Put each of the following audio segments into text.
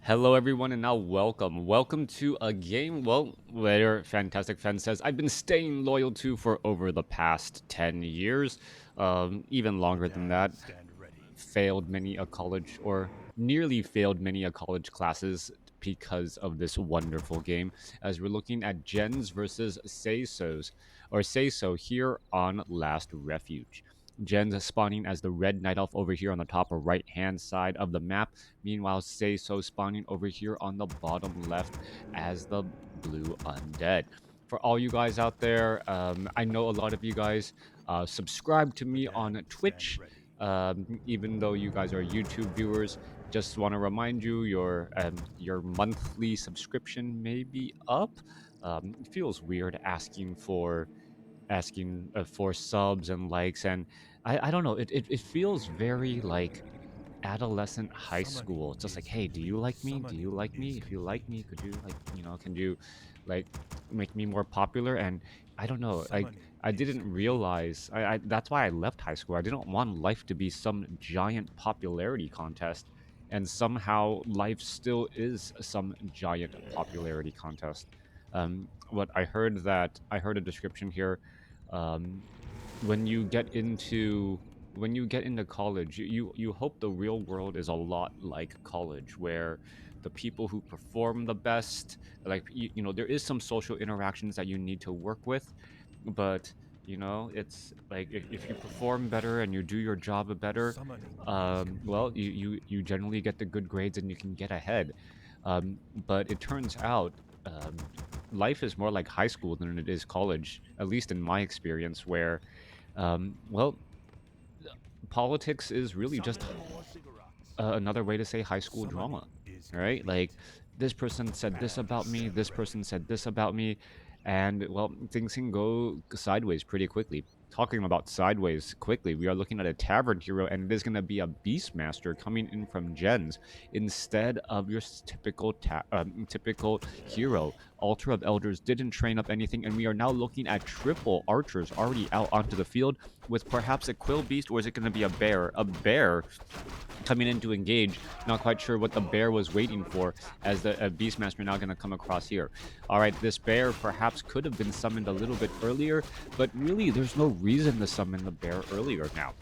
Hello, everyone, and now welcome to a game, well, where Fantastic Fen says I've been staying loyal to for over the past 10 years, even longer than that. Stand ready. Failed many a college, or nearly failed many a college classes because of this wonderful game, as we're looking at Gens versus SaysOs, or SaysO here on Last Refuge. Gens spawning as the red night elf over here on the top or right hand side of the map. Meanwhile, SaysO spawning over here on the bottom left as the blue undead. For all you guys out there, I know a lot of you guys subscribe to me on Again, stand Twitch. ready. Even though you guys are YouTube viewers, just want to remind you your monthly subscription may be up. It feels weird asking for subs and likes, and I don't know. It feels very like adolescent high school. Summoning It's just like, is hey, do you complete. like me? Do you Summoning like me? is If you like me, complete. could you can you like make me more popular? And I don't know. Summoning I is didn't complete. realize I that's why I left high school. I didn't want life to be some giant popularity contest. And somehow life still is some giant popularity contest. What I heard a description here. Um, when you get into college, you hope the real world is a lot like college, where the people who perform the best, like there is some social interactions that you need to work with, but it's like if you perform better and you do your job better, Summoning is well, complete. you generally get the good grades and you can get ahead. But it turns out, life is more like high school than it is college, at least in my experience, where well, politics is really just Summon more cigarettes. another way to say high school drama, Summoning is right? Like, complete. this person said this Again, about me, stand this person ready. said this about me, and well, things can go sideways pretty quickly. Talking about sideways quickly, we are looking at a tavern hero, and it is going to be a beastmaster coming in from gens instead of your typical hero. Altar of Elders didn't train up anything, and we are now looking at triple archers already out onto the field with perhaps a quill beast, or is it going to be a bear? A bear coming in to engage. Not quite sure what the bear was waiting for, as the Beastmaster now going to come across here. All right, this bear perhaps could have been summoned a little bit earlier, but really there's no reason to summon the bear earlier now.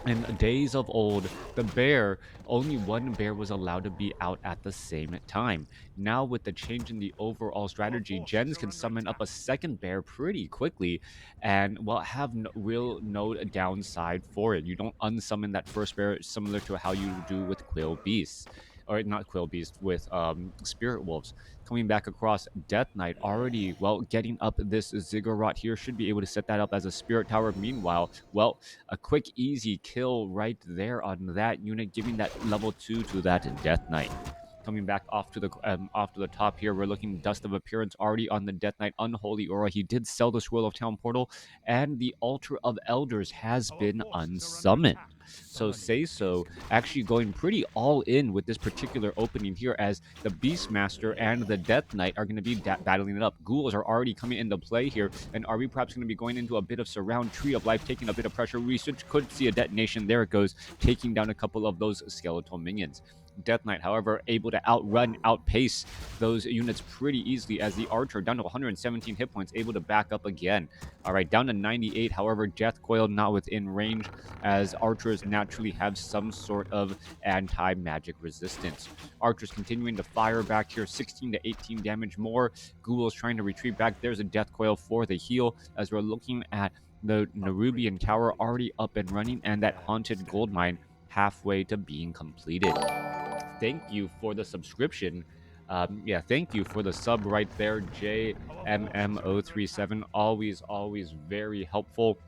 In days of old, the bear, only one bear was allowed to be out at the same time. Now, with the change in the overall Your strategy, forces gens are can under summon up attack. a second bear pretty quickly and, well, have no downside for it. You don't unsummon that first bear, similar to how you do with Quill Beasts. Or not Quill Beast, with Spirit Wolves. Coming back across, Death Knight already, well, getting up this Ziggurat here, should be able to set that up as a Spirit Tower. Meanwhile, well, a quick, easy kill right there on that unit, giving that level 2 to that Death Knight. Coming back off to the top here, we're looking Dust of Appearance already on the Death Knight. Unholy Aura, he did sell the Scroll of Town Portal, and the Altar of Elders has Our been forces are under unsummoned. attack. So Summoning is SaysO actually complete. going pretty all in with this particular opening here, as the Beastmaster and the Death Knight are going to be battling it up. Ghouls are already coming into play here, and are we perhaps going to be going into a bit of surround Tree of Life, taking a bit of pressure? We could see a detonation. There it goes, taking down a couple of those skeletal minions. Death Knight, however, able to outpace those units pretty easily, as the Archer, down to 117 hit points, able to back up again. All right, down to 98. However, Death Coil not within range, as Archers naturally have some sort of anti-magic resistance. Archers continuing to fire back here, 16 to 18 damage more. Ghouls trying to retreat back. There's a Death Coil for the heal, as we're looking at the Nerubian Upgrade Tower complete. already up and running, and that Again, Haunted Gold stand Mine ready. halfway to being completed. Thank you for the subscription. Yeah, thank you for the sub right there, Our forces are under attack. JMMO37. Always very helpful,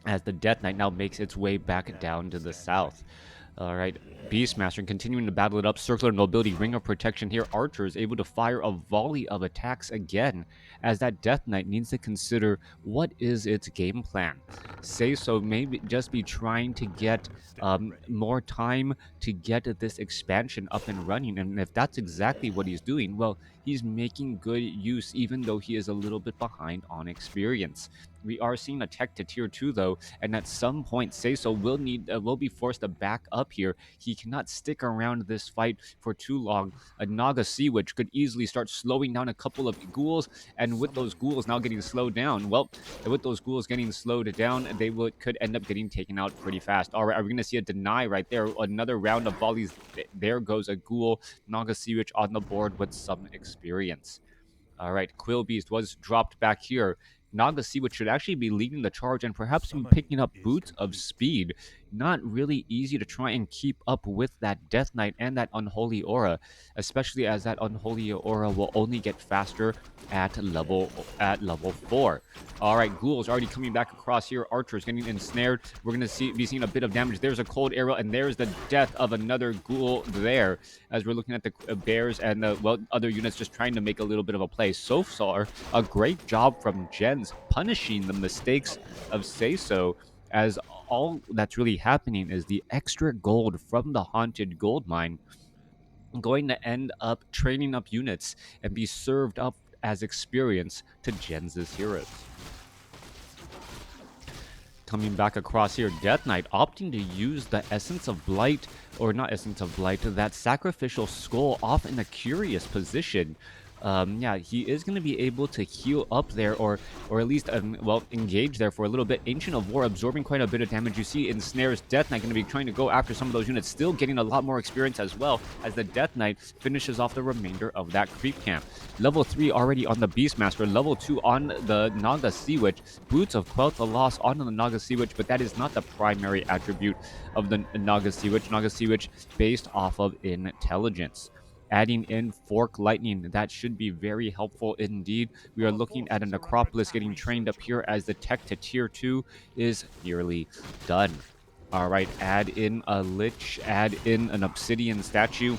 as the Death Knight now makes its way back Again, down to the stand south. ready. All right, Beastmaster continuing to battle it up. Circular Nobility, Ring of Protection here. Archer is able to fire a volley of attacks again, as that Death Knight needs to consider what is its game plan. SaysO maybe just be trying to get Again, stand ready. more time to get this expansion up and running, and if that's exactly what he's doing, well, he's making good use, even though he is a little bit behind on experience. We are seeing a tech to tier 2 though, and at some point SaysO will be forced to back up here. He cannot stick around this fight for too long. A Naga Sea Witch could easily start slowing down a couple of ghouls, and with those ghouls now getting slowed down, well, with those ghouls getting slowed down, they could end up getting taken out pretty fast. All right, are we going to see a deny right there? Another round of volleys. There goes a ghoul. Naga Sea Witch on the board with some experience. All right, Quill Beast was dropped back here. Naga Sea Witch should actually be leading the charge and perhaps even picking up Boots of Speed. Not really easy to try and keep up with that Death Knight and that Unholy Aura, especially as that Unholy Aura will only get faster at level 4. All right, Ghoul's already coming back across here. Archer's getting ensnared. We're going to be seeing a bit of damage. There's a cold arrow, and there's the death of another Ghoul there, as we're looking at the bears and the other units just trying to make a little bit of a play. So far, a great job from Gens punishing the mistakes of SaysO, as all that's really happening is the extra gold from the haunted gold mine going to end up training up units and be served up as experience to Gens' heroes. Coming back across here, Death Knight opting to use the Essence of Blight, or not Essence of Blight, that Sacrificial Skull off in a curious position. Yeah, he is going to be able to heal up there, or at least, engage there for a little bit. Ancient of War absorbing quite a bit of damage. You see Ensnare's Death Knight going to be trying to go after some of those units, still getting a lot more experience as well, as the Death Knight finishes off the remainder of that creep camp. Level 3 already on the Beastmaster, level 2 on the Naga Sea Witch. Boots of Quell the Loss on the Naga Sea Witch, but that is not the primary attribute of the Naga Sea Witch. Naga Sea Witch based off of intelligence. Adding in Fork Lightning, that should be very helpful indeed. We are looking at a Necropolis getting trained up here as the tech to tier 2 is nearly done. All right, add in a Lich, add in an Obsidian statue.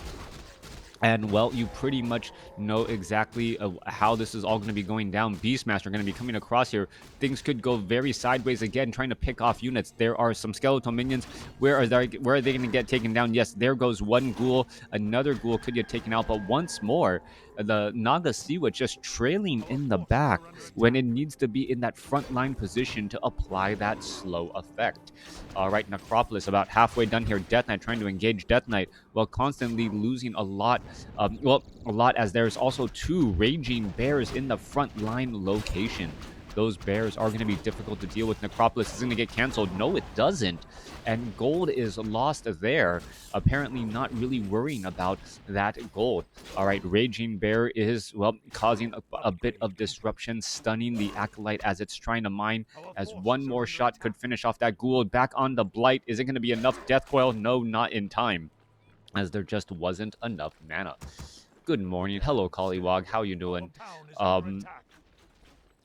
And, well, you pretty much know exactly how this is all going to be going down. Beastmaster going to be coming across here. Things could go very sideways again, trying to pick off units. There are some skeletal minions. Where are they going to get taken down? Yes, there goes one ghoul. Another ghoul could get taken out. But once more, the Naga Sea Witch just trailing in the back when it needs to be in that front line position to apply that slow effect. All right, Necropolis about halfway done here. Death Knight trying to engage Death Knight while constantly losing a lot. A lot, as there's also 2 raging bears in the front line location. Those bears are going to be difficult to deal with. Necropolis is going to get canceled. No, it doesn't. And gold is lost there. Apparently not really worrying about that gold. All right, Raging Bear is, well, causing a bit of disruption, stunning the Acolyte as it's trying to mine, as one more shot could finish off that ghoul. Back on the Blight. Is it going to be enough Death Coil? No, not in time, as there just wasn't enough mana. Good morning. Hello, Collywog. How you doing?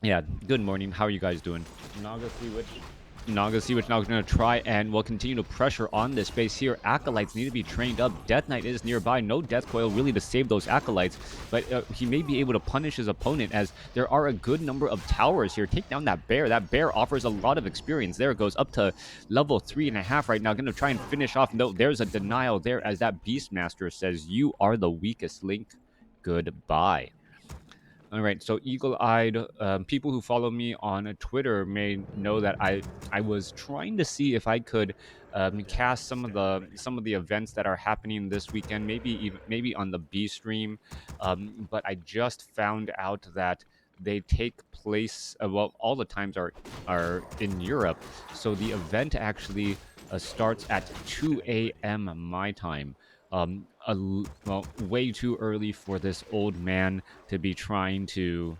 Yeah, good morning. How are you guys doing? Naga Sea Witch now going to try and will continue to pressure on this base here. Acolytes need to be trained up. Death Knight is nearby. No Death Coil really to save those Acolytes, but he may be able to punish his opponent, as there are a good number of towers here. Take down that bear. That bear offers a lot of experience. There it goes, up to level 3.5 right now. Going to try and finish off. No, there's a denial there, as that Beastmaster says, "You are the weakest link. Goodbye." All right, so eagle-eyed people who follow me on Twitter may know that I was trying to see if I could cast some of the events that are happening this weekend, maybe on the B stream, but I just found out that they take place. Well, all the times are in Europe, so the event actually starts at 2 a.m. my time. Well, way too early for this old man to be trying to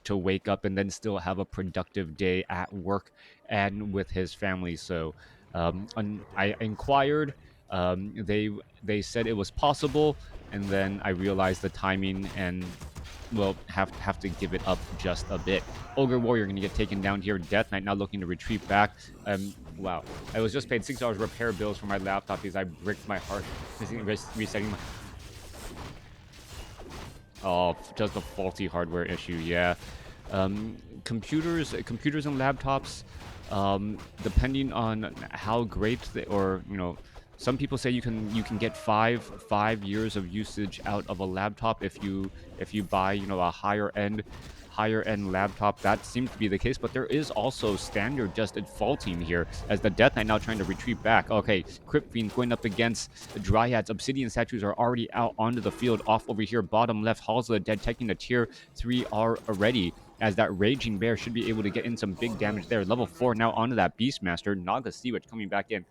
wake up and then still have a productive day at work and with his family. So I inquired. They said it was possible, and then I realized the timing and, well, have to give it up just a bit. Ogre Warrior going to get taken down here. Death Knight now looking to retreat back. Wow. I was just paid $6 repair bills for my laptop because I bricked my heart resetting my... Oh, just a faulty hardware issue, yeah. Computers and laptops, depending on how great some people say you can get five years of usage out of a laptop if you buy a higher end higher end laptop, that seems to be the case. But there is also standard just faulting here as the Death Knight now trying to retreat back. Okay, Crypt Fiend going up against Dryads. Obsidian statues are already out onto the field. Off over here, bottom left, Halls of the Dead taking a tier 3 R already, as that Raging Bear should be able to get in some big damage there. Level 4 now onto that Beastmaster. Naga Sea Witch coming back in.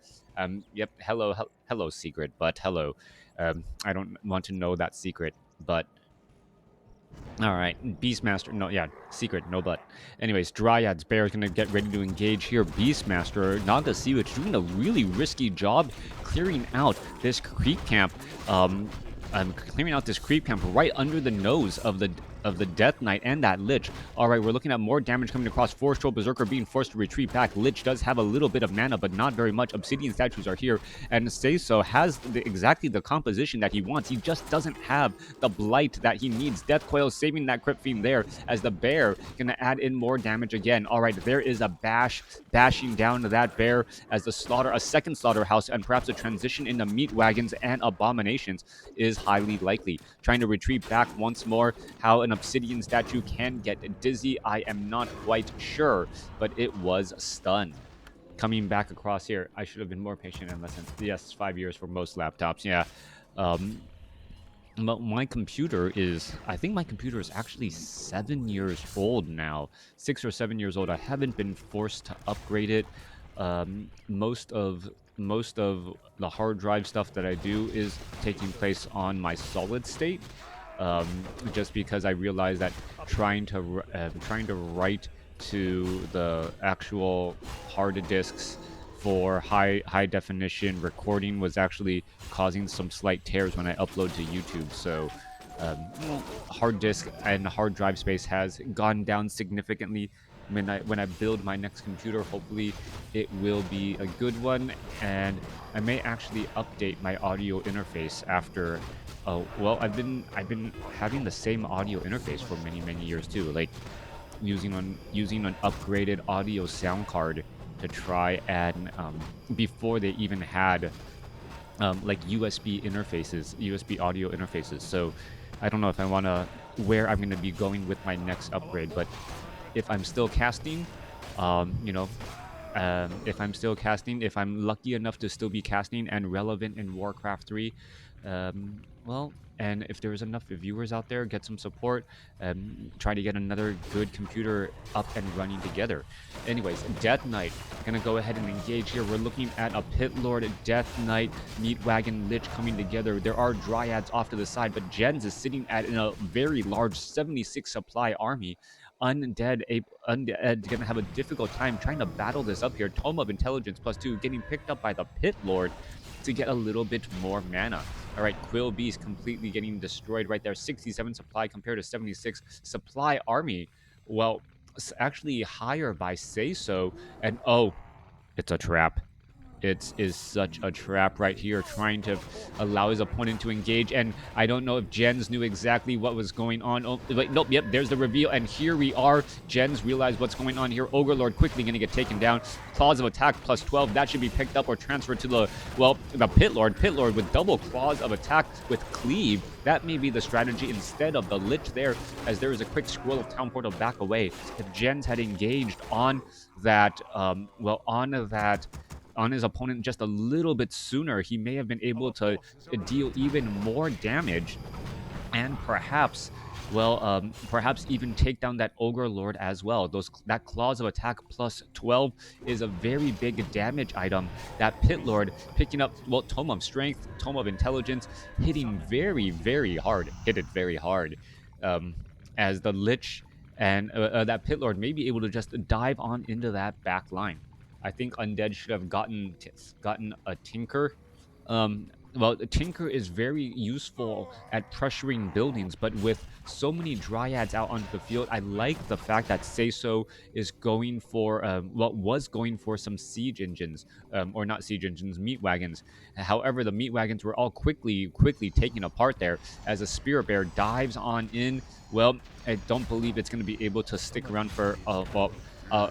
Yep, hello, secret, but hello. I don't want to know that secret, but all right, Beastmaster. No, yeah, secret, no but. Anyways, Dryads, Bear is going to get ready to engage here. Beastmaster, Naga Sea Witch doing a really risky job clearing out this creep camp. Clearing out this creep camp right under the nose of the Death Knight and that Lich. All right, we're looking at more damage coming across. Force Troll Berserker being forced to retreat back. Lich does have a little bit of mana, but not very much. Obsidian statues are here, and SaysO has exactly the composition that he wants. He just doesn't have the blight that he needs. Death Coil saving that Crypt Fiend there, as the Bear gonna add in more damage again. All right, there is a bashing down to that Bear as a second slaughterhouse, and perhaps a transition into meat wagons and abominations is highly likely. Trying to retreat back once more. How an Obsidian statue can get dizzy, I am not quite sure, but it was stunned. Coming back across here, I should have been more patient and listened. Yes, 5 years for most laptops. Yeah. My computer is, I think my computer is actually 7 years old now. 6 or 7 years old. I haven't been forced to upgrade it. Most of the hard drive stuff that I do is taking place on my solid state. Just because I realized that trying to write to the actual hard disks for high definition recording was actually causing some slight tears when I upload to YouTube. So hard disk and hard drive space has gone down significantly. When I build my next computer, hopefully it will be a good one, and I may actually update my audio interface after. Oh well, I've been having the same audio interface for many years too, like using an upgraded audio sound card to try and before they even had like USB audio interfaces. So I don't know if I want to where I'm going to be going with my next upgrade, but if I'm still casting, if I'm still casting, if I'm lucky enough to still be casting and relevant in WarCraft 3, well, and if there's enough viewers out there, get some support, try to get another good computer up and running together. Anyways, Death Knight, gonna go ahead and engage here. We're looking at a Pit Lord, Death Knight, Meat Wagon, Lich coming together. There are Dryads off to the side, but Jens is sitting at a very large 76 supply army. Undead gonna have a difficult time trying to battle this up here. Tome of Intelligence +2 getting picked up by the Pit Lord to get a little bit more mana. All right, Quill Beast completely getting destroyed right there. 67 supply compared to 76 supply army. Well, it's actually higher by SaysO, and oh, it's a trap. It is such a trap right here, trying to allow his opponent to engage. And I don't know if Jens knew exactly what was going on. Oh, wait, nope, yep, there's the reveal. And here we are. Jens realized what's going on here. Ogre Lord quickly going to get taken down. Claws of Attack +12. That should be picked up or transferred to the Pit Lord. Pit Lord with double Claws of Attack with Cleave. That may be the strategy instead of the Lich there, as there is a quick scroll of Town Portal back away. If Jens had engaged on that, on his opponent just a little bit sooner, he may have been able to deal even more damage and perhaps even take down that Ogre Lord as well. That Claws of Attack +12 is a very big damage item. That Pit Lord picking up, well, Tome of Strength, Tome of Intelligence, hitting very hard. Hit it very hard. As the Lich and that Pit Lord may be able to just dive on into that back line. I think Undead should have gotten a Tinker. Well, Tinker is very useful at pressuring buildings, but with so many Dryads out onto the field, I like the fact that SaysO is going for, was going for some siege engines, or not siege engines, meat wagons. However, the meat wagons were all quickly taken apart there as a Spirit Bear dives on in. Well, I don't believe it's going to be able to stick around for, a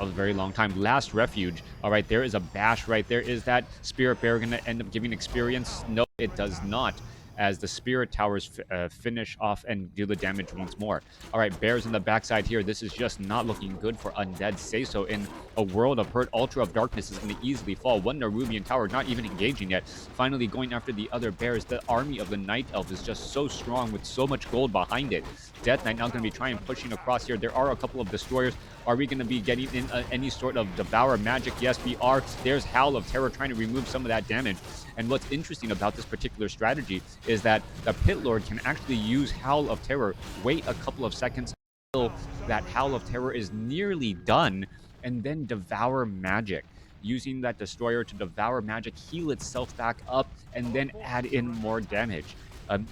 very long time. Last Refuge. All right, there is a bash right there. Is that Spirit Bear going to end up giving experience? No, it does not. as the Spirit Towers finish off and do the damage once more. All right, Bears in the backside here. This is just not looking good for Undead. SaysO in a world of hurt. Ultra of Darkness is going to easily fall. One Nerubian Tower not even engaging yet. Finally going after the other Bears. The army of the Night Elf is just so strong with so much gold behind it. Death Knight now going to be trying pushing across here. There are a couple of destroyers. Are we going to be getting in any sort of Devour magic? Yes, we are. There's Howl of Terror trying to remove some of that damage. And what's interesting about this particular strategy is that the Pit Lord can actually use Howl of Terror, wait a couple of seconds until that Howl of Terror is nearly done, and then Devour magic. Using that destroyer to devour magic, heal itself back up, and then add in more damage.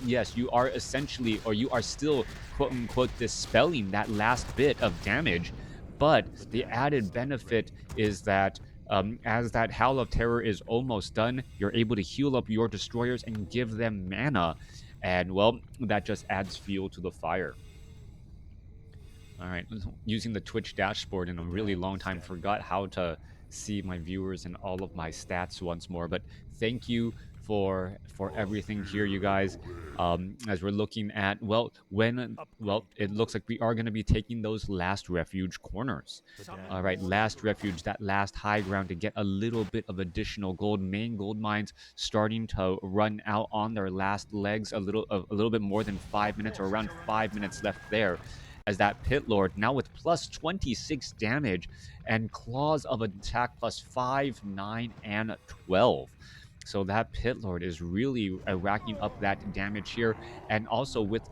Yes, you are essentially, or you are still, quote unquote, dispelling that last bit of damage. But the added benefit is that as that Howl of Terror is almost done, you're able to heal up your destroyers and give them mana. And, well, that just adds fuel to the fire. All right, using the Twitch dashboard in a really long time, forgot how to see my viewers and all of my stats once more. But thank you for everything here, you guys. As we're looking at, well, it looks like we are going to be taking those last refuge corners. All right, last refuge, that last high ground to get a little bit of additional gold. Main gold mines starting to run out on their last legs, a little bit more than 5 minutes, or around 5 minutes left there, as that Pit Lord now with plus 26 damage and claws of attack plus 5, 9, and 12. So that Pit Lord is really racking up that damage here, and also with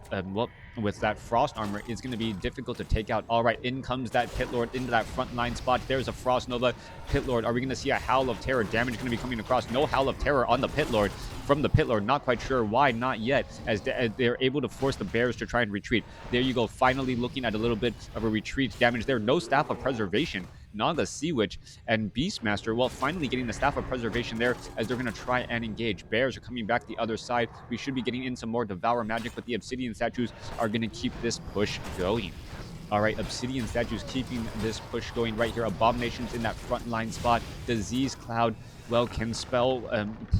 with that Frost armor, it's going to be difficult to take out. All right, in comes that Pit Lord into that front line spot. There's a Frost Nova. Pit Lord, are we going to see a Howl of Terror? Damage going to be coming across. No Howl of Terror on the Pit Lord. From the Pit Lord, not quite sure why, not yet, as they're able to force the Bears to try and retreat. There you go, finally looking at a little bit of a retreat damage there. No Staff of Preservation. Naga Sea Witch and Beastmaster, well, finally getting the Staff of Preservation there as they're going to try and engage. Bears are coming back the other side. We should be getting in some more Devour magic, but the Obsidian statues are going to keep this push going. All right, Obsidian statues keeping this push going right here. Abominations in that front line spot. Disease Cloud, well, can spell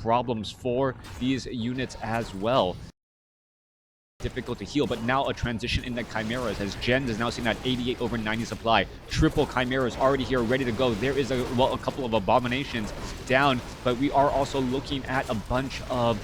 problems for these units as well. Difficult to heal, but now a transition in the Chimeras as Jen is now seeing that 88 over 90 supply. Triple Chimeras already here, ready to go. There is a couple of Abominations down, but we are also looking at a bunch of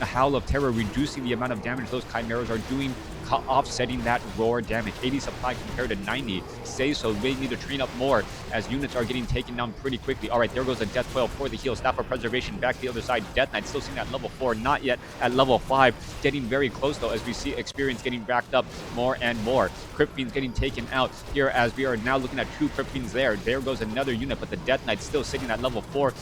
Howl of Terror, reducing the amount of damage those Chimeras are doing, offsetting that roar damage. 80 supply compared to 90. SaysO may need to train up more as units are getting taken down pretty quickly. All right, there goes a Death Coil for the heal. Staff of Preservation back the other side. Death Knight still seeing that level 4, not yet at level 5. Getting very close though, as we see experience getting racked up more and more. Crypt Fiends getting taken out here as we are now looking at 2 Crypt Fiends there. There goes another unit, but the Death Knight still sitting at level 4.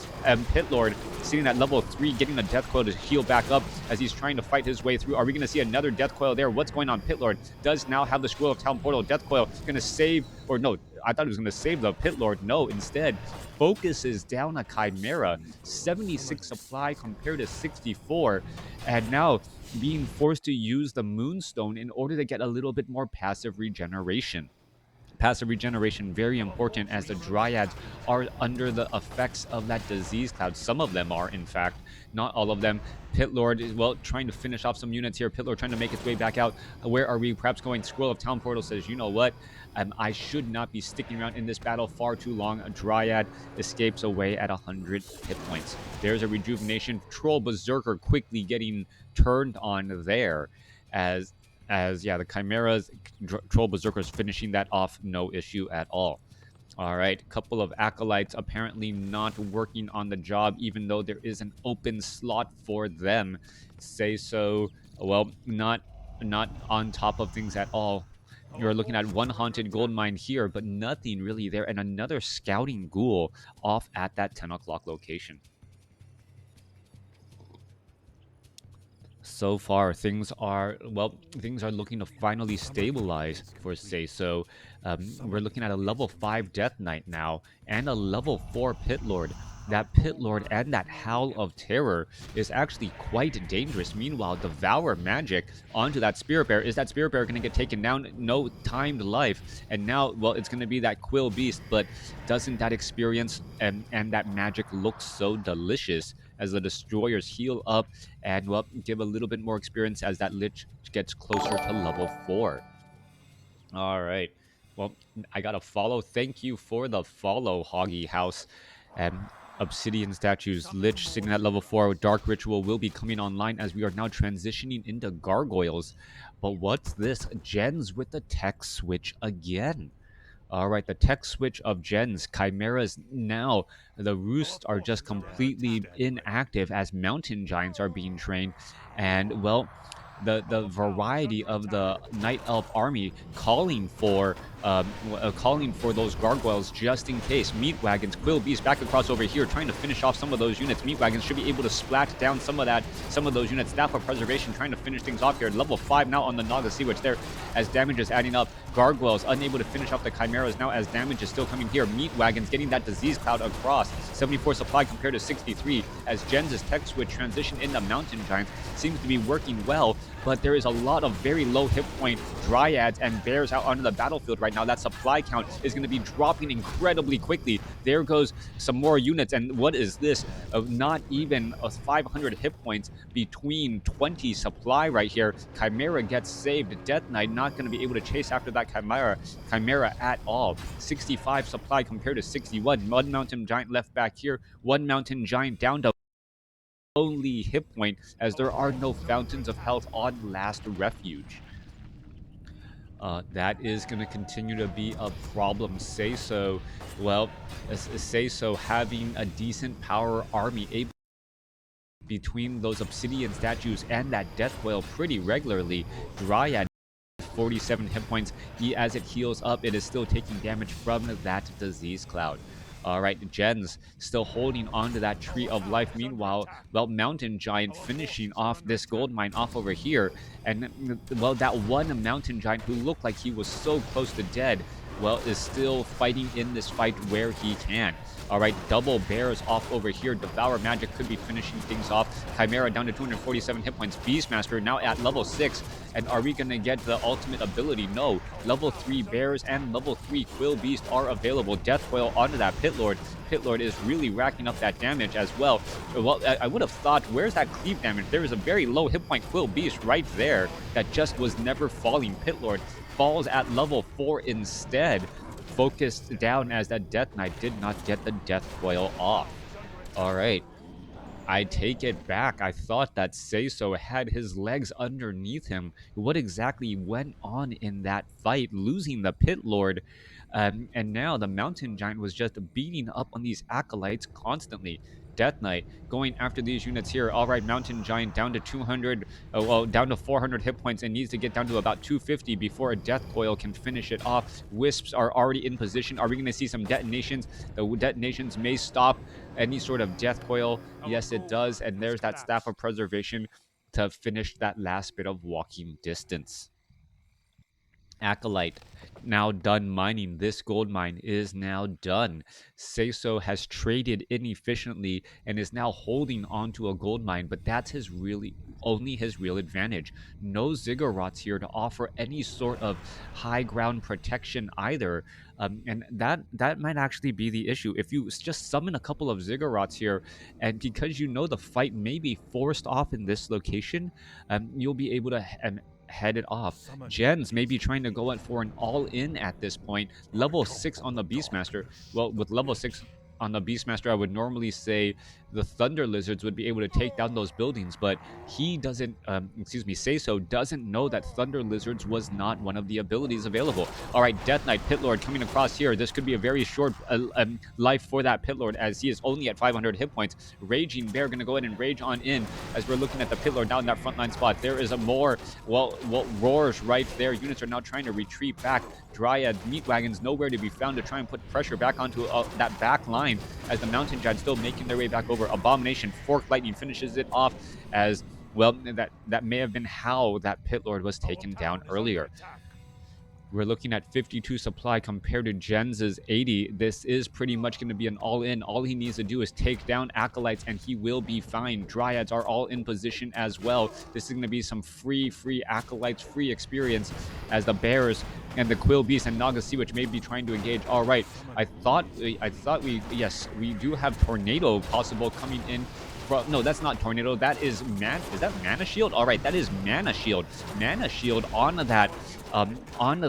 Pit Lord sitting at level 3, getting a Death Coil to heal back up as he's trying to fight his way through. Are we going to see another Death Coil there? What's going on? Pit Lord does now have the Scroll of Town Portal. Death Coil going to save, or no, I thought he was going to save the Pit Lord. No, instead focuses down a Chimera. 76 supply compared to 64, and now being forced to use the Moonstone in order to get a little bit more passive regeneration. Passive regeneration, very important, as the Dryads are under the effects of that disease cloud. Some of them are, in fact, not all of them. Pit Lord is, well, trying to finish off some units here. Pit Lord trying to make its way back out. Where are we? Perhaps going. Scroll of Town Portal says, you know what? I should not be sticking around in this battle far too long. A Dryad escapes away at 100 hit points. There's a rejuvenation. Troll Berserker quickly getting turned on there, as yeah, the Chimeras, Troll Berserkers finishing that off, no issue at all. All right, couple of Acolytes apparently not working on the job, even though there is an open slot for them. SaysO, well, not on top of things at all. You're looking at one Haunted Gold Mine here, but nothing really there, and another Scouting Ghoul off at that 10 o'clock location. So far, things are looking to finally stabilize for SaysO. We're looking at a level 5 Death Knight now, and a level 4 Pit Lord. That Pit Lord and that Howl of Terror is actually quite dangerous. Meanwhile, Devour magic onto that Spirit Bear. Is that Spirit Bear going to get taken down? No timed life. And now, well, it's going to be that Quill Beast, but doesn't that experience and that magic look so delicious as the destroyers heal up and, well, give a little bit more experience as that Lich gets closer to level 4. All right. Well, I got a follow. Thank you for the follow, Hoggy House. And Obsidian statues, Lich sitting at level 4. Dark Ritual will be coming online as we are now transitioning into Gargoyles. But what's this? Gens with the tech switch again. All right, the tech switch of gens, chimeras now, the roosts are just completely inactive as mountain giants are being trained. And, well, the variety of the night elf army calling for those gargoyles just in case. Meat wagons, quill beast back across over here, trying to finish off some of those units. Meat wagons should be able to splat down some of those units. Staff of preservation trying to finish things off here. Level 5 now on the Naga Sea Witch there as damage is adding up. Gargoyles unable to finish off the chimeras now as damage is still coming here. Meat wagons getting that disease cloud across. 74 supply compared to 63 as Gens' tech switch transition into mountain giants seems to be working well, but there is a lot of very low hit point dryads and bears out onto the battlefield right now. That supply count is going to be dropping incredibly quickly. There goes some more units, and what is this? Not even 500 hit points between 20 supply right here. Chimera gets saved. Death Knight not going to be able to chase after that Chimera at all. 65 supply compared to 61. One mountain giant left back here. One mountain giant down to only hit point as there are no fountains of health on last refuge. That is going to continue to be a problem. SaysO, well, SaysO having a decent power army able between those obsidian statues and that death whale pretty regularly. Dryad 47 hit points. As it heals up, it is still taking damage from that disease cloud. All right, Gens still holding on to that tree of life. Meanwhile, well, Mountain Giant finishing off this gold mine off over here. And, well, that one Mountain Giant who looked like he was so close to dead, well, is still fighting in this fight where he can. All right, double bears off over here. Devour Magic could be finishing things off. Chimera down to 247 hit points. Beastmaster now at level 6. And are we going to get the ultimate ability? No. Level 3 bears and level 3 Quill Beast are available. Death Coil onto that Pit Lord. Pit Lord is really racking up that damage as well. Well, I would have thought, where's that cleave damage? There is a very low hit point Quill Beast right there that just was never falling. Pit Lord falls at level 4 instead. Focused down as that Death Knight did not get the Death Coil off. All right. I take it back. I thought that SaysO had his legs underneath him. What exactly went on in that fight, losing the Pit Lord? And now the Mountain Giant was just beating up on these acolytes constantly. Death Knight going after these units here. All right, Mountain Giant down to 200, well, down to 400 hit points and needs to get down to about 250 before a Death Coil can finish it off. Wisps are already in position. Are we going to see some detonations? The detonations may stop any sort of Death Coil. Yes, it does. And there's that Staff of Preservation to finish that last bit of walking distance. Acolyte now done mining. This gold mine is now done. SaysO has traded inefficiently and is now holding onto a gold mine, but that's only his real advantage. No ziggurats here to offer any sort of high ground protection either. And that might actually be the issue. If you just summon a couple of ziggurats here, and because you know the fight may be forced off in this location, you'll be able to head it off. Gens may be trying to go for an all-in at this point. Level 6 on the Beastmaster. Well, with level 6 on the Beastmaster, I would normally say the Thunder Lizards would be able to take down those buildings, but he doesn't, SaysO doesn't know that Thunder Lizards was not one of the abilities available. All right, Death Knight, Pit Lord coming across here. This could be a very short life for that Pit Lord as he is only at 500 hit points. Raging Bear going to go ahead and rage on in as we're looking at the Pit Lord down in that frontline spot. There is a more, roars right there. Units are now trying to retreat back. Dryad Meat Wagons nowhere to be found to try and put pressure back onto that back line as the Mountain Giants still making their way back over. Abomination Fork Lightning finishes it off as, well, that may have been how that Pit Lord was taken down earlier. We're looking at 52 supply compared to Gens' 80. This is pretty much going to be an all-in. All he needs to do is take down Acolytes, and he will be fine. Dryads are all in position as well. This is going to be some free Acolytes, free experience as the Bears and the Quill Beast and Naga Sea Witch may be trying to engage. All right, I thought we do have Tornado possible coming in bro. No, that's not tornado. That is man. Is that mana shield? All right, that is mana shield. Mana shield onto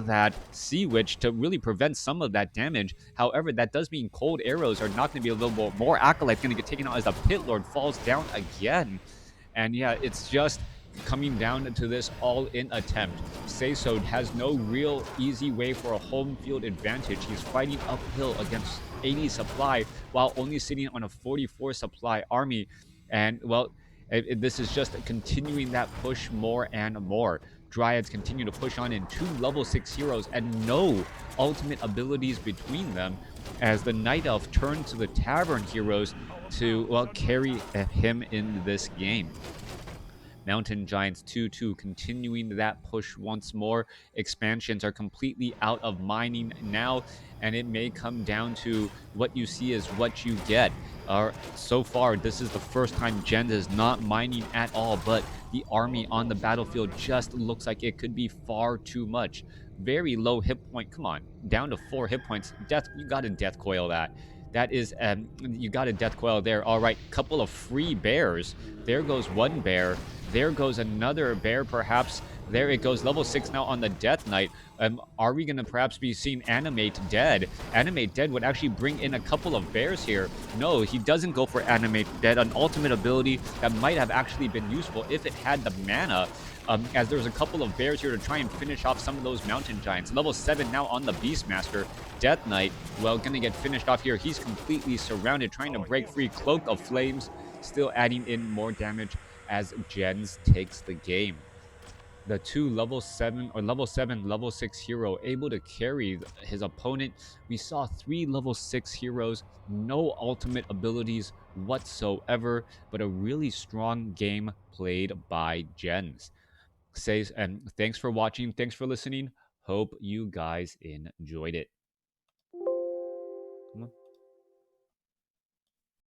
that sea witch to really prevent some of that damage. However, that does mean cold arrows are not going to be available. More acolytes going to get taken out as the pit lord falls down again. And yeah, it's just coming down to this all-in attempt. SaysO has no real easy way for a home field advantage. He's fighting uphill against 80 supply while only sitting on a 44 supply army. And well, this is just continuing that push more and more. Dryads continue to push on in 2 level 6 heroes and no ultimate abilities between them as the Night Elf turns to the Tavern heroes to, well, carry him in this game. Mountain Giants 2-2 continuing that push once more. Expansions are completely out of mining now, and it may come down to what you see is what you get. So far, this is the first time Gens is not mining at all, but the army on the battlefield just looks like it could be far too much. Very low hit point. Come on, down to 4 hit points. Death, you got to death coil that. That is, you got a death coil there. All right, couple of free bears. There goes one bear. There goes another bear, perhaps. There it goes, level 6 now on the Death Knight. Are we going to perhaps be seeing Animate Dead? Animate Dead would actually bring in a couple of bears here. No, he doesn't go for Animate Dead, an ultimate ability that might have actually been useful if it had the mana. As there's a couple of bears here to try and finish off some of those Mountain Giants. Level 7 now on the Beastmaster. Death Knight, well, going to get finished off here. He's completely surrounded, trying to break free. Cloak of Flames, still adding in more damage as Gens takes the game. The two level 7, level 6 hero able to carry his opponent. We saw 3 level 6 heroes, no ultimate abilities whatsoever, but a really strong game played by Gens. And thanks for watching. Thanks for listening. Hope you guys enjoyed it.